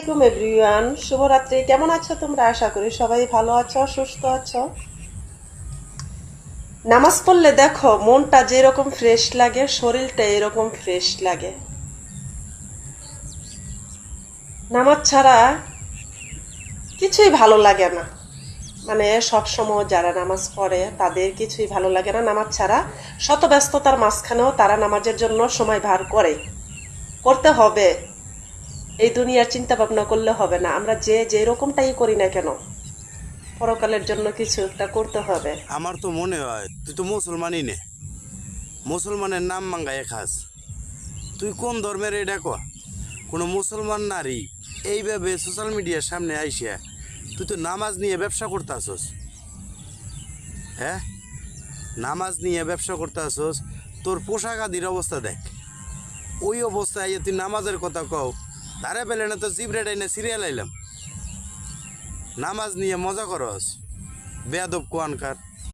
আলাইকুম এভরিওয়ান, শুভরাত্রি। কেমন আছো তোমরা? আশা করি সবাই ভালো আছো, সুস্থ আছো। নামাজ পড়লে দেখো মনটা যেরকম ফ্রেশ লাগে, শরীরটা এরকম ফ্রেশ লাগে। নামাজ ছাড়া কিছুই ভালো লাগে না। মানে সবসময় যারা নামাজ পড়ে তাদের কিছুই ভালো লাগে না নামাজ ছাড়া। শত ব্যস্ততার মাঝখানেও তারা নামাজের জন্য সময় বার করে, করতে হবে। এই দুনিয়ার চিন্তা ভাবনা করলে হবে না। আমরা যে যেরকমটাই করি না কেন, পরকালের জন্য কিছু একটা করতে হবে। আমার তো মনে হয় তুই তো মুসলমানই নে, মুসলমানের নাম মাঙ্গায় খাস। তুই কোন ধর্মের এটা ক? কোনো মুসলমান নারী এইভাবে সোশ্যাল মিডিয়ার সামনে আইসিয়া তুই তো নামাজ নিয়ে ব্যবসা করতে আসস। হ্যাঁ, নামাজ নিয়ে ব্যবসা করতে আসস। তোর পোশাক আদির অবস্থা দেখ। ওই অবস্থায় আইয়া তুই নামাজের কথা কও, তারে পেলে না তো জিব্রেড আইনা সিরিয়াল আইলাম। নামাজ নিয়ে মজা করস, বেয়াদব কোয়ানকার।